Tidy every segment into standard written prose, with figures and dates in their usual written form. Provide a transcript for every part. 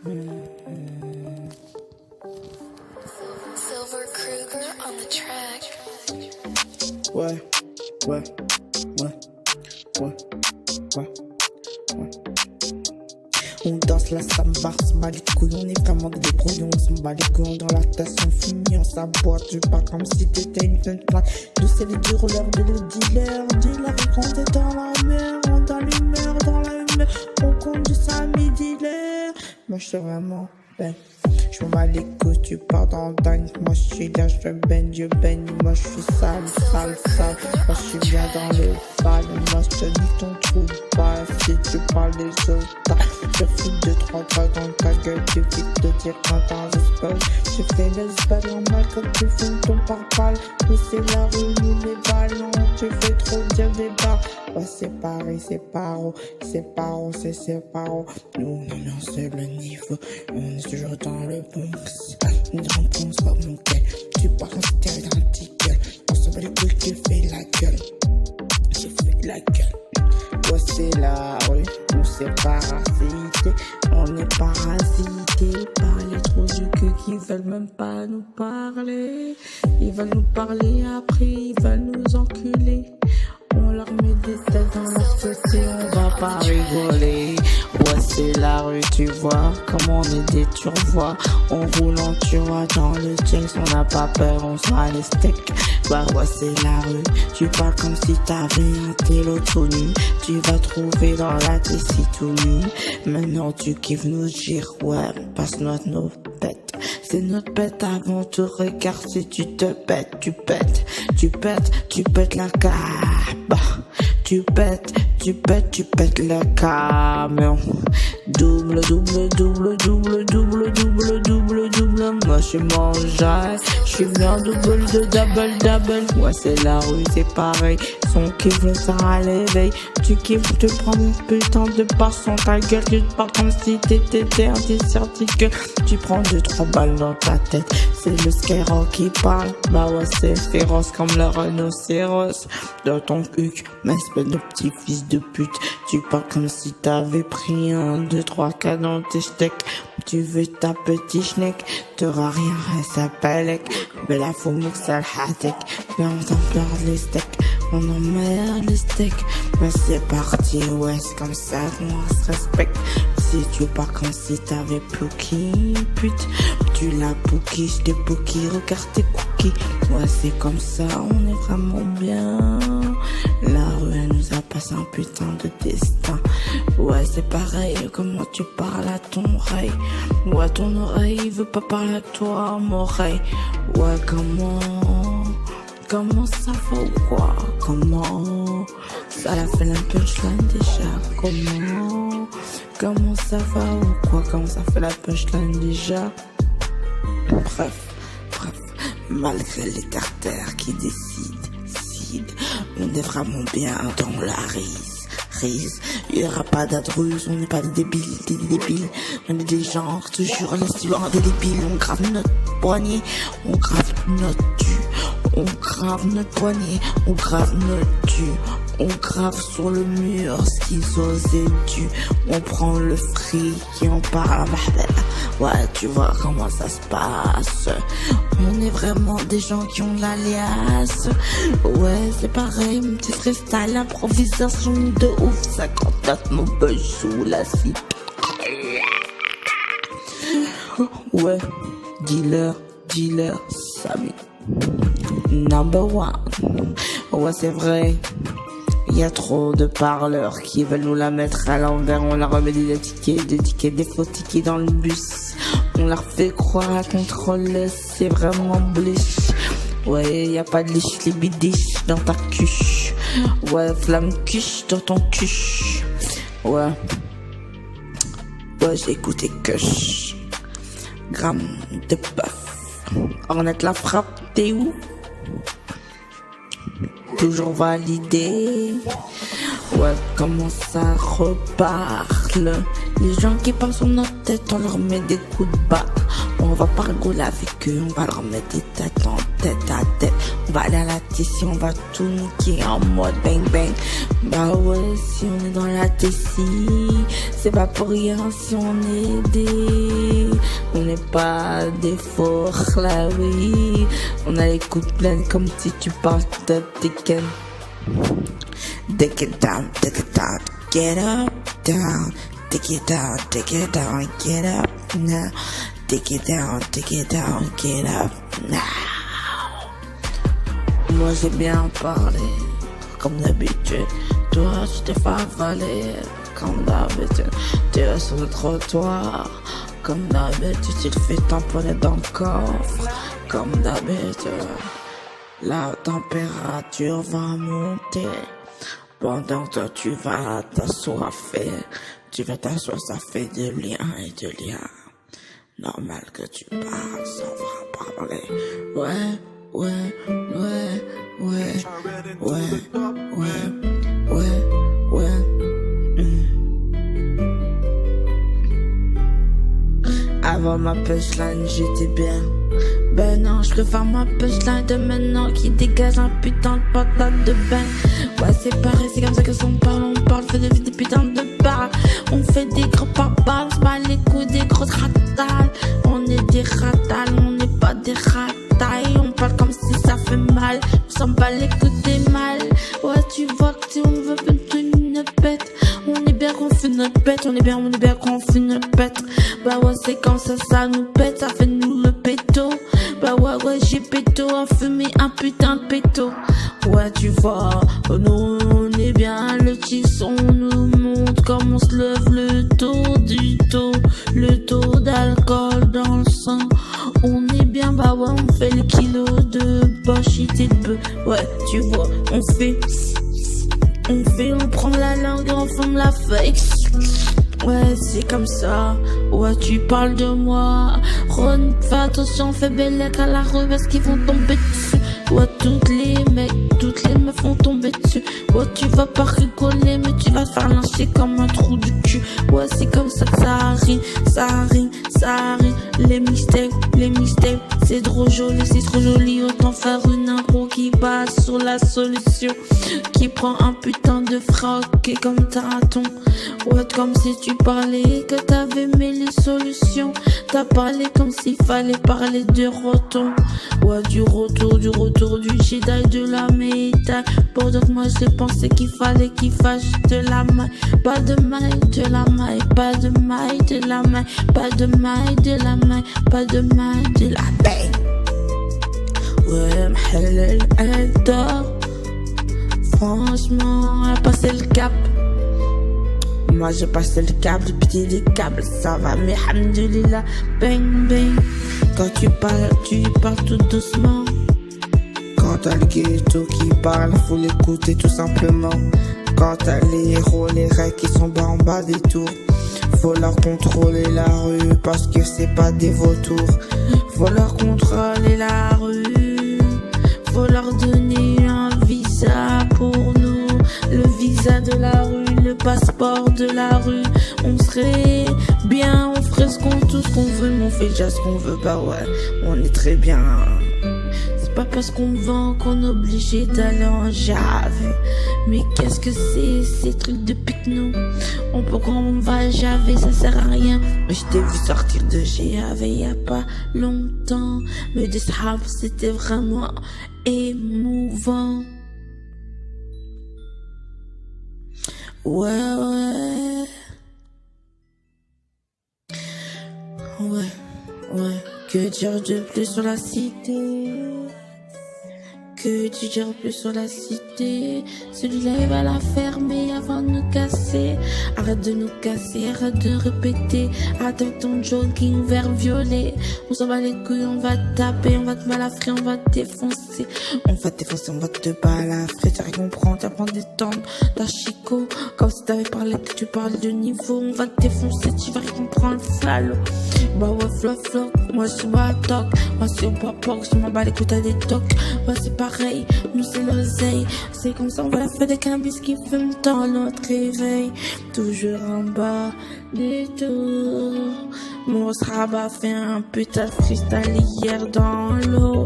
Silver Kruger on the track. Ouais, ouais, ouais, ouais, ouais, ouais. On danse la samba, on se bat les couilles, on est vraiment des brouillons, on se bat les couilles dans la tasse, on fume, on s'aboie, tu parles comme si t'étais une jeune plaque. Nous c'est les deux rouleurs de le dealer, quand t'es dans la mer, on dans l'humeur, on compte du samedi dealer. Moi je suis vraiment belle. Je m'en bats les couilles, tu pars dans le dingue. Moi je suis là, je baigne. Moi je suis sale. Moi je suis bien dans le bal. Moi je te dis ton trou pas. Si tu parles des autres, je fous 2-3 drags dans ta gueule. Tu quittes de dire quand t'as un je fais le spell en mal comme tu fous ton pare-balles. Nous c'est la rue, nous les ballons. Tu fais trop dire des bars. Ouais c'est pareil, c'est paro. Nous on c'est le niveau. On est toujours dans le Bronx. Une réponse pas mon gueule. Tu pars en stéréo dans le ticket. On se bat les couilles, tu fais la gueule. Ouais c'est la rue, on s'est parasité. On est parasité par les trous du cul qui veulent même pas nous parler. Ils veulent nous parler après, ils veulent nous enculer. On leur met des stèles dans leur tête et on va pas rigoler. Ouais c'est la rue tu vois, comme on est des turvois. On roule en turvois dans le checks, on n'a pas peur, on se met les steaks. Bah ouais c'est la rue, tu parles comme si t'avais un télo tout nu. Tu vas trouver dans la tessie tout nu. Maintenant tu kiffes nous dire ouais, passe notre nos bêtes. C'est notre bête avant tout, regarde si tu te pètes, tu pètes la cave. Tu pètes le camion. Double. Moi je mange, je suis bien double de double. Moi c'est la rue, c'est pareil. Son kiff le temps à l'éveil. Tu kiffes, tu prends mon putain de passe en ta gueule. Tu te parles comme si t'étais un dissertique. Tu prends 2-3 balles dans ta tête. C'est le Skyrock qui parle. Bah ouais c'est féroce comme le rhinocéros. Dans ton cul, mais espèce de petit fils de pute. Tu parles comme si t'avais pris 1, 2, 3 cas dans tes steaks. Tu veux ta petite schneck, t'auras rien, elle s'appelle mais la fourmouk ça le hatek. Mais on t'emmerde les steaks, on emmerde les steaks. Mais c'est parti, ouais c'est comme ça qu'on se respecte. Si tu pars comme si t'avais Pookie, pute. Tu l'as Pookie, j't'ai Pookie, regarde tes cookies. Ouais c'est comme ça, on est vraiment bien. La rue elle nous a passé un putain de destin. Ouais c'est pareil, comment tu parles à ton oreille. Ouais ton oreille veut pas parler à toi, mon oreille. Ouais comment ça va ou quoi? Comment ça l'a fait la punchline déjà? Comment ça va ou quoi? Comment ça fait la punchline déjà? Bref, malgré les tartares qui décident, on est vraiment bien dans la rise. Il y aura pas d'adruse, on n'est pas des débiles. On est des gens toujours les suivants des débiles. On grave notre poignet, on grave notre cul. On grave notre poignet, on grave notre cul. On grave sur le mur ce qu'ils osaient dû. On prend le fric et on part à Mahbel. Ouais, tu vois comment ça se passe. On est vraiment des gens qui ont l'alias. Ouais, c'est pareil, mon petit freestyle, improvisation de ouf. 59 mon buzz sous la cible. Ouais, dealer, Samy. Number one. Ouais, c'est vrai. Il y a trop de parleurs qui veulent nous la mettre à l'envers. On leur remet des tickets, des faux tickets dans le bus. On leur fait croire à contrôle, c'est vraiment blish. Ouais, y a pas de liche, les bidiches dans ta cuche. Ouais, flamme cuche dans ton cuche. Ouais, j'ai écouté Kush. Gramme de bœuf. Ornette la frappe, t'es où? Toujours validé. Ouais, comment ça reparle? Les gens qui parlent sur notre tête, on leur met des coups de bas. On va pas rigoler avec eux, on va leur mettre des têtes en tête à tête. On va aller à la Tessie, on va tout niquer en mode bang bang. Bah ouais, si on est dans la Tessie, c'est pas pour rien si on est on n'est pas des forts là, oui. On a les coups pleins comme si tu parles de Tekken. Take it down, get up, down. Take it down, get up now. Take it down, get up now. Moi j'ai bien parlé, comme d'habitude. Toi tu t'es fait avaler, comme d'habitude. Tu es sur le trottoir, comme d'habitude. Tu te fais tamponner dans le coffre, comme d'habitude. La température va monter. Pendant que toi tu vas t'assoiffer. Tu vas t'asseoir, ça fait de lien et de lien. Normal que tu parles sans parler. Ouais. Avant ma punchline, j'étais bien. Ben non, je préfère ma punchline de maintenant qui dégage un putain de patate de bain. Ouais, c'est pareil, c'est comme ça que on parle, fait des putains de barres. On fait des gros papas, on se bat les coups, des grosses ratales. On est des ratales, on n'est pas des ratailles. On parle comme si ça fait mal, on s'en bat les coups des mal. Ouais, tu vois que si on veut une bête, on est bien qu'on fait notre bête, on est bien qu'on fait notre bête. Bah ouais, c'est comme ça nous pète, ça fait nous le péto. Bah ouais, j'ai péto, à fumer un putain de péto. Ouais, tu vois, nous on est bien, le tisson nous montre comme on se lève le taux d'alcool dans le sang. On est bien, bah ouais, on fait le kilo de bâchité de bœuf. Ouais, tu vois, on prend la langue, on forme la feuille. Ouais, c'est comme ça. Ouais, tu parles de moi. Ron, fais attention, fais bellec à la rue parce qu'ils vont tomber dessus. Ouais, toutes les meufs vont tomber dessus. Ouais, tu vas pas rigoler, mais tu vas te faire lyncher comme un trou du cul. Ouais, c'est comme ça que ça arrive. Les mixtapes, c'est trop joli, autant faire une impro qui passe sur la solution. Qui prend un putain de froc et comme taraton. Ouais, comme si tu parlais, que t'avais mis les solutions. T'as parlé comme s'il fallait parler de retour. Ouais, du retour du Jedi de la médaille. Pendant que moi j'ai pensé qu'il fallait qu'il fasse de la maille. Pas de maille, de la maille. Pas de maille, de la maille. Pas de maille, de la maille. Pas de maille, de la maille. Ouais, m'halal adore. Franchement, elle a passé le cap. Moi j'ai passé le câble, j'ai pété les câbles, ça va, mais hamdoulilah, bang bang. Quand tu parles tout doucement. Quand t'as le ghetto qui parle, faut l'écouter tout simplement. Quand t'as les héros, les règles qui sont bas en bas des tours. Faut leur contrôler la rue parce que c'est pas des vautours. Faut leur contrôler la rue, faut leur donner un visa pour nous. Le visa de la rue, le passeport de la rue. On serait bien, on ferait tout ce qu'on veut, mais on fait déjà ce qu'on veut. Bah ouais, on est très bien. C'est pas parce qu'on vend qu'on est obligé d'aller en Jave. Mais qu'est-ce que c'est ces trucs de pique-nous? Pourquoi on va Jave, ça sert à rien. Mais je t'ai vu sortir de Jave y a pas longtemps. Mais des sahabs, c'était vraiment émouvant. Ouais. Que dire de plus sur la cité? Que tu dire plus sur la cité? Celui-là il va la fermer avant de nous casser. Arrête de nous casser, arrête de répéter. Arrête avec ton jogging vert violet. On s'en bat les couilles, on va te taper, on va te balafrer, on va te défoncer. On va te défoncer, on va te balafrer. T'as rien compris, t'as prendre des temps, t'as chico. Comme si t'avais parlé, que tu parles de niveau. On va te défoncer, tu vas rien comprendre, salaud. Bah ouais, flop, moi je suis pas toc. Moi je suis pas poc, je m'en bats les couilles, t'as des tocs. Ouais, c'est pas pareil, nous c'est l'oseille. C'est comme ça on va la fête des cannabis qui fument dans notre réveil. Toujours en bas des tours. Mon rabat fait un putain de freestyle hier dans l'eau.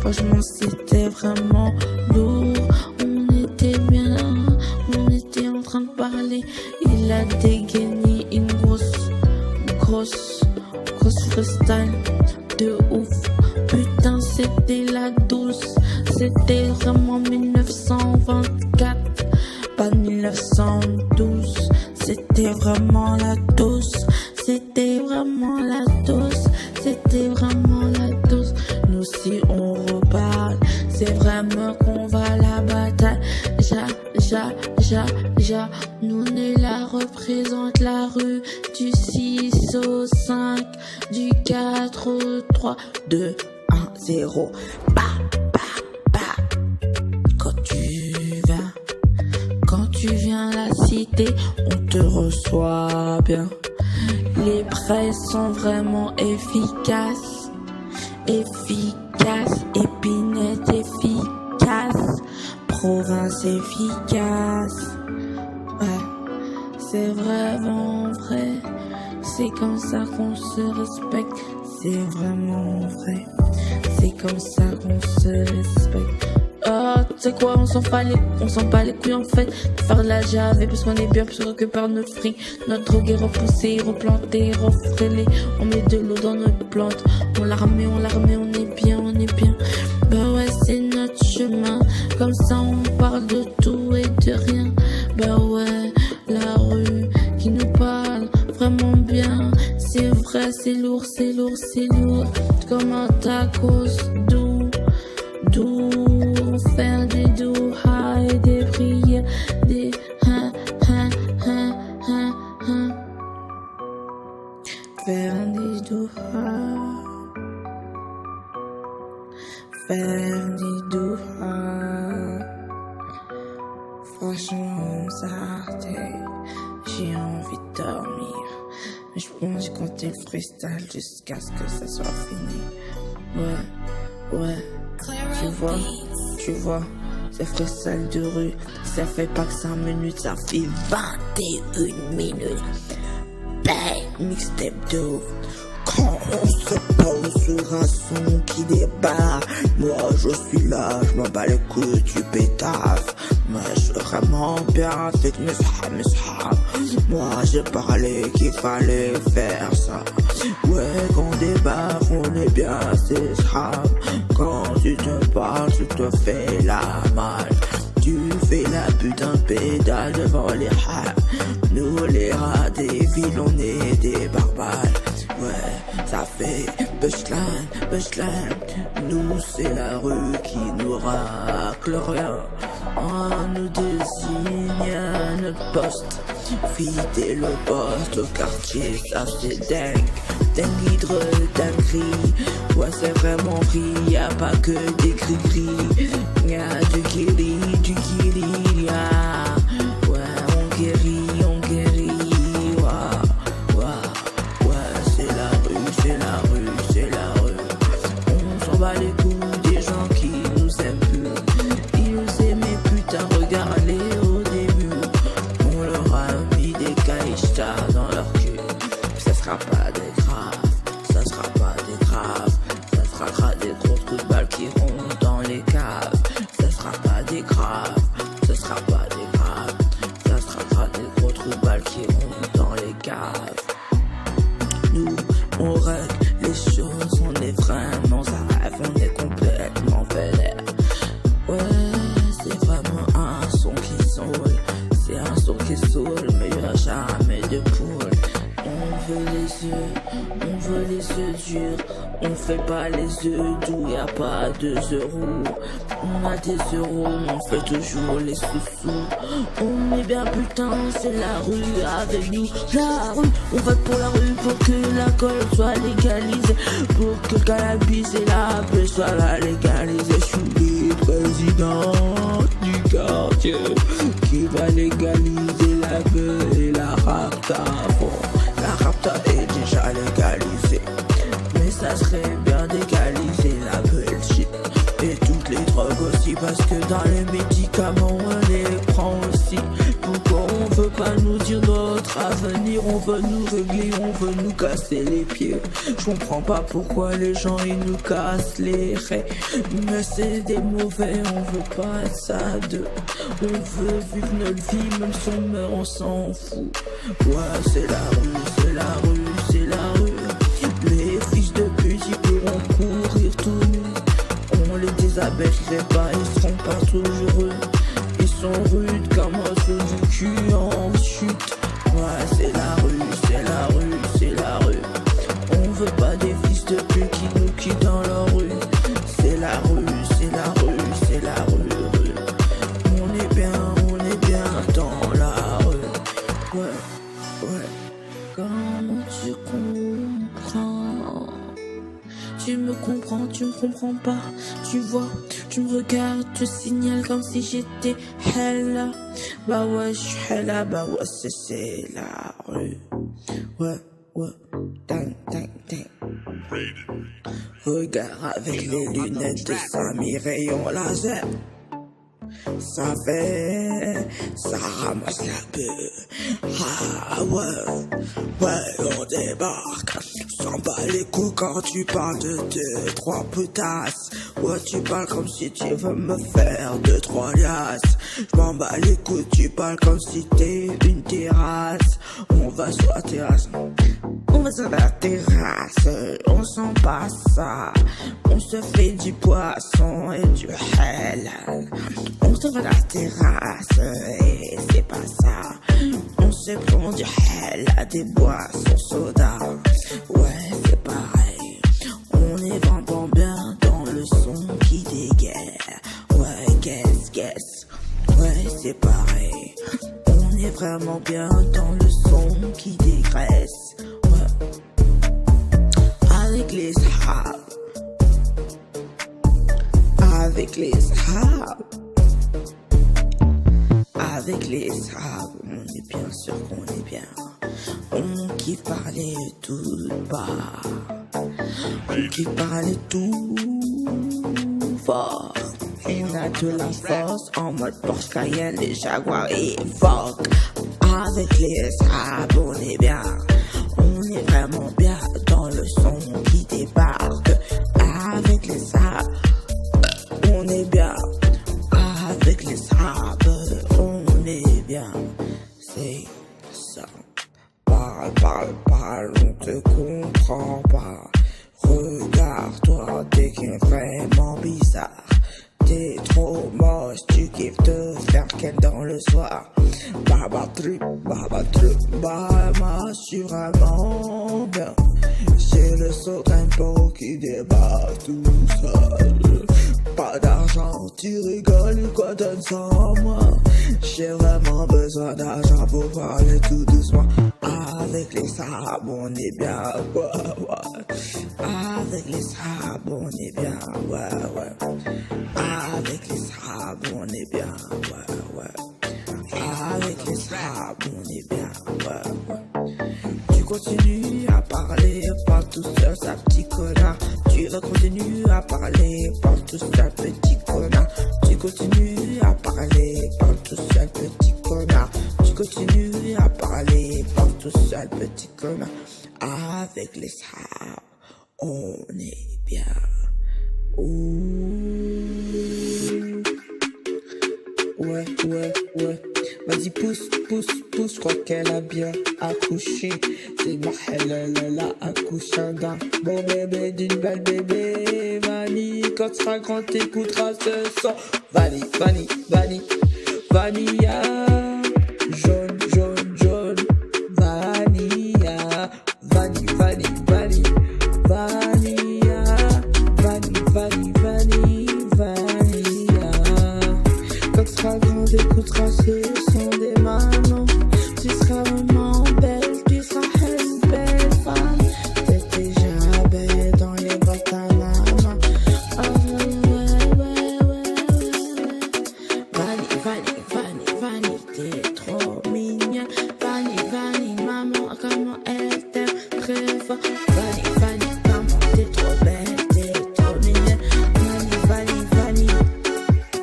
Franchement c'était vraiment lourd. On était bien, on était en train de parler. Il a dégainé une grosse freestyle de ouf. Putain c'était la douce. C'était vraiment 1924, pas 1912. C'était vraiment la douce. C'était vraiment la douce. C'était vraiment la douce. Nous si on reparle, c'est vraiment qu'on va à la bataille. Nous on est là, représente la rue du 6 au 5, du 4 au 3, 2, 1, 0. Bah. Quand tu viens à la cité, on te reçoit bien. Les prêts sont vraiment efficaces. Épinette efficace. Province efficace. Ouais, c'est vraiment vrai. C'est comme ça qu'on se respecte. C'est vraiment vrai. C'est comme ça qu'on se respecte. C'est quoi, on s'en bat les couilles en fait de faire de la jave parce qu'on est bien plus que par notre fric. Notre drogue est repoussée, replanté, refrêlé. On met de l'eau dans notre plante. On la remet, on est bien. Bah ouais, c'est notre chemin. Comme ça on parle de tout et de rien. Bah ouais, la rue qui nous parle vraiment bien. C'est vrai, c'est lourd. Comme un tacos doux. Faire des douhas et des prières, des Faire des douhas, franchement ça j'ai envie de dormir. Mais je pense compter le freestyle jusqu'à ce que ça soit fini. Ouais. Tu vois, c'est freestyle de rue, ça fait pas que 5 minutes, ça fait 21 minutes. Bang, mixtape de ouf. Quand on se pose sur un son qui débarque, moi je suis là, je m'en bats les couilles du pétaf. Moi je suis vraiment bien avec mes sahabs. Moi j'ai parlé qu'il fallait faire ça. Ouais, quand on débarque, on est bien, c'est ça. Quand tu te parles, tu te fais la malle. Tu fais la putain de pédale devant les rats. Nous les rats des villes, on est des barbares. Ouais, ça fait Bushland. Nous c'est la rue qui nous racle rien. On nous désigne à notre poste. Vider le poste au quartier, ça c'est dingue. Dinguerie. Ouais, c'est vraiment pris, y'a pas que des gris-gris. Y'a du guéri, y'a. Ouais, on guérit. Ouais, c'est la rue. On s'en bat les couilles des gens qui nous aiment plus. Ils nous aimaient putain, regarde-les au début. On leur a mis des caïchtas dans leur cul. Ça sera pas des graves. Ça sera des gros trous de balles qui rentrent dans les caves. Ça sera pas des graves. Ça sera des gros trous de balles qui rentrent dans les caves. Nous, on règle les choses, on est vraiment rêve, on est complètement vénère. Ouais, c'est vraiment un son qui saoule. C'est un son qui saoule, mais y'a jamais de poule. On veut les œufs durs. On fait pas les œufs doux, y'a pas de euros. On a des euros, on fait toujours les sous-sous. On est bien putain, c'est la rue avec nous. La rue, on vote pour la rue pour que l'alcool soit légalisé. Pour que le cannabis et la paix soient légalisés. Je suis le président du quartier qui va légaliser la paix et la rapta. Bon, la rapta est déjà légalisée. Mais ça serait bien d'égaliser la bullshit et toutes les drogues aussi. parce que dans les médicaments on les prend aussi. Pourquoi on veut pas nous dire notre avenir? On veut nous régler, on veut nous casser les pieds. Je comprends pas pourquoi les gens ils nous cassent les raies. Mais c'est des mauvais, on veut pas être ça d'eux. On veut vivre notre vie, même si on meurt on s'en fout. Ouais c'est la rue, c'est la rue, c'est la rue. Les fils de pute ils pourront courir tout nus. On les déshabillerait pas, ils seront pas toujours eux. Ils sont rudes comme un saut du cul en chute. Ouais c'est la rue, c'est la rue, c'est la rue. On veut pas des fils de pute qui nous quittent dans leur rue. C'est la rue, c'est la rue, c'est la rue, rue. On est bien dans la rue. Ouais, ouais. Comment tu comprends? Tu me comprends, tu me comprends pas. Tu vois, tu me regardes, tu signales comme si j'étais hella. Bah ouais, je suis hella, bah ouais, c'est la rue. Ouais, ouais, dang, dang, dang. Regarde avec les lunettes de Samy rayon laser. Ça ramasse la bulle. Ah ouais, ouais, on débarque. S'en bat les coups quand tu parles de 2-3 putasses. Ouais, tu parles comme si tu veux me faire 2-3 liasses. J'm'en bats les coups, tu parles comme si t'es une terrasse. On va sur la terrasse. On va sur la terrasse, on sent pas ça. On se fait du poisson et du halal. On se va à la terrasse et c'est pas ça. On se prend du halal, des boissons soda. Ouais, c'est pareil. On est vraiment bien dans le son qui déguerre. Ouais, guess. Ouais, c'est pareil. On est vraiment bien dans le son qui dégraisse. Avec les sahabs, avec les sahabs, avec les sahabs, on est bien sûr qu'on est bien. On kiffe parler tout bas, on kiffe parler tout fort. On a de la force en mode Porsche Cayenne, les Jaguars et Vogue. Avec les sahabs, on est bien. On est vraiment bien dans le son qui débarque. Avec les sables, on est bien. Avec les sables, on est bien. C'est ça. Parle, on te comprend pas. Regarde-toi, t'es vraiment bizarre. T'es trop moche, tu kiffes te faire qu'elle dans le soir. Baba truc, je suis vraiment bien. J'ai le saut tempo qui débarque tout seul. Pas d'argent, tu rigoles ou quoi donne sans moi. J'ai vraiment besoin d'argent pour parler tout doucement. Avec les sables, on est bien, ouais. Avec les sables, on est bien, ouais. Avec les sables, on est bien, ouais. Avec les sables, on est bien, ouais. Tu continues à parler, parle tout seul, sa petit connard. Tu vas continuer à parler, parle tout seul, petit connard. Tu continues à parler, parle tout seul, petit connard. Tu continues à parler, parle tout seul, petit connard. Avec les sables, on est bien. Ouh. Ouais. Vas-y, pousse, je crois qu'elle a bien accouché. C'est ma elle a accouché d'un bon bébé, d'une belle bébé. Vanille, quand tu seras grand, t'écouteras ce son. Vanille, vanilla, jaune, vanilla, vanilla, vanilla. Quand tu seras grand, t'écouteras ce son des mamans. Tu seras vraiment belle, tu seras une belle femme. T'es déjà belle dans les bras de ta maman. Oh ouais. Vanille, t'es trop mignonne. Vanille, maman, comment elle t'aime très fort. Vanille, maman, t'es trop belle, t'es trop mignonne. Vanille,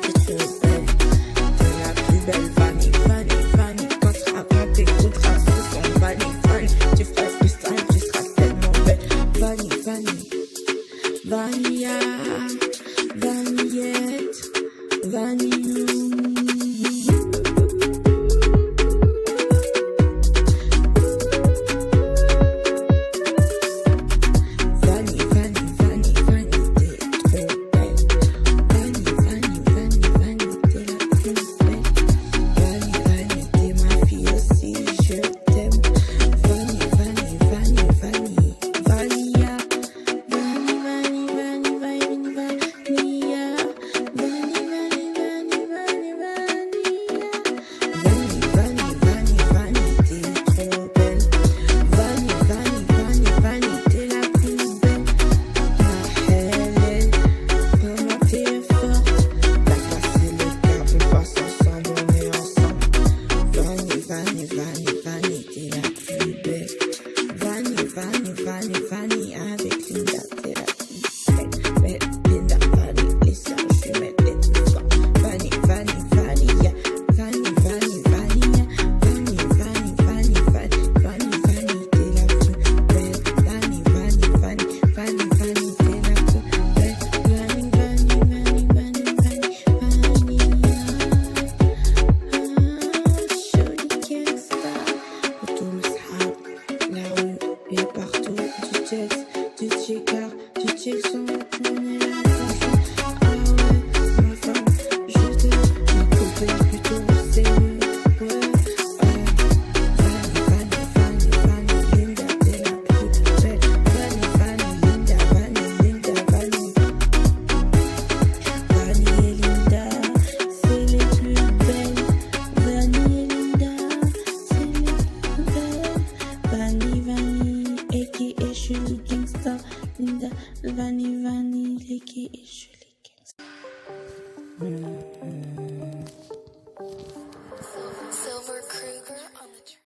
t'es Vanny avec Linda Tell.